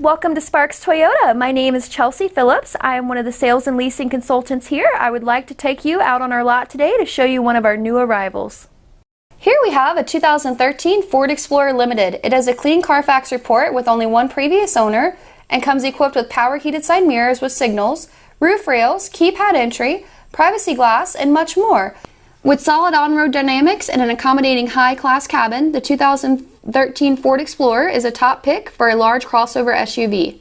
Welcome to Sparks Toyota. My name is Chelsea Phillips. I am one of the sales and leasing consultants here. I would like to take you out on our lot today to show you one of our new arrivals. Here we have a 2013 Ford Explorer Limited. It has a clean Carfax report with only one previous owner and comes equipped with power heated side mirrors with signals, roof rails, keypad entry, privacy glass, and much more. With solid on-road dynamics and an accommodating high-class cabin, the 2013 Ford Explorer is a top pick for a large crossover SUV.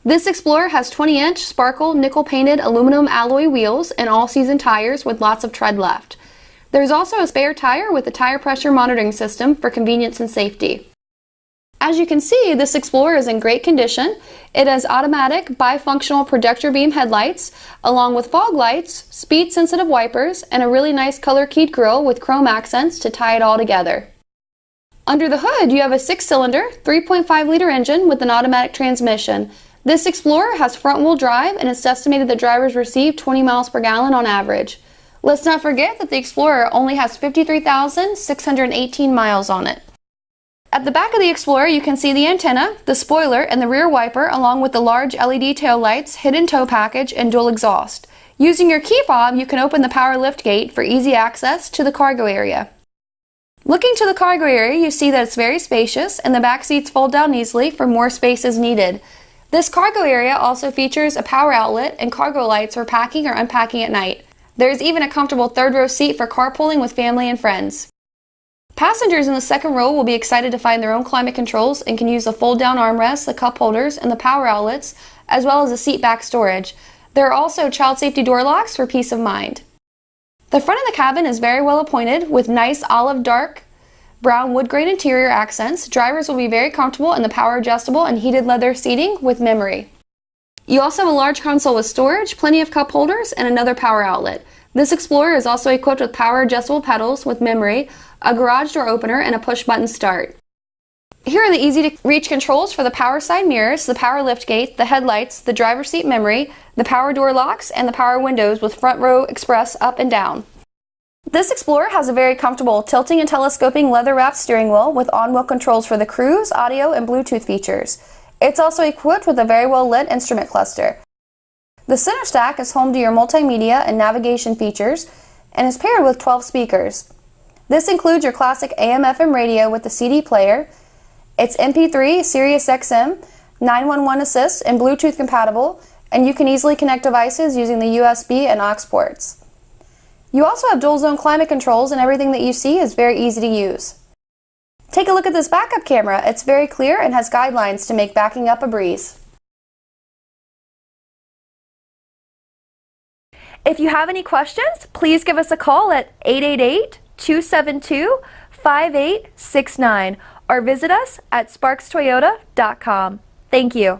This Explorer has 20-inch sparkle nickel-painted aluminum alloy wheels and all-season tires with lots of tread left. There's also a spare tire with a tire pressure monitoring system for convenience and safety. As you can see, this Explorer is in great condition. It has automatic bifunctional projector beam headlights, along with fog lights, speed-sensitive wipers, and a really nice color-keyed grille with chrome accents to tie it all together. Under the hood, you have a 6-cylinder, 3.5-liter engine with an automatic transmission. This Explorer has front-wheel drive, and it's estimated that drivers receive 20 miles per gallon on average. Let's not forget that the Explorer only has 53,618 miles on it. At the back of the Explorer, you can see the antenna, the spoiler, and the rear wiper, along with the large LED tail lights, hidden tow package, and dual exhaust. Using your key fob, you can open the power lift gate for easy access to the cargo area. Looking to the cargo area, you see that it's very spacious, and the back seats fold down easily for more space as needed. This cargo area also features a power outlet and cargo lights for packing or unpacking at night. There is even a comfortable third-row seat for carpooling with family and friends. Passengers in the second row will be excited to find their own climate controls and can use the fold-down armrests, the cup holders, and the power outlets, as well as the seat back storage. There are also child safety door locks for peace of mind. The front of the cabin is very well appointed with nice olive dark brown wood grain interior accents. Drivers will be very comfortable in the power adjustable and heated leather seating with memory. You also have a large console with storage, plenty of cup holders, and another power outlet. This Explorer is also equipped with power adjustable pedals with memory, a garage door opener, and a push-button start. Here are the easy-to-reach controls for the power side mirrors, the power lift gate, the headlights, the driver's seat memory, the power door locks, and the power windows with front row express up and down. This Explorer has a very comfortable tilting and telescoping leather-wrapped steering wheel with on-wheel controls for the cruise, audio, and Bluetooth features. It's also equipped with a very well-lit instrument cluster. The center stack is home to your multimedia and navigation features and is paired with 12 speakers. This includes your classic AM/FM radio with the CD player. It's MP3, Sirius XM, 911 assist, and Bluetooth compatible, and you can easily connect devices using the USB and aux ports. You also have dual zone climate controls, and everything that you see is very easy to use. Take a look at this backup camera. It's very clear and has guidelines to make backing up a breeze. If you have any questions, please give us a call at 888-272-5869 or visit us at sparkstoyota.com. Thank you.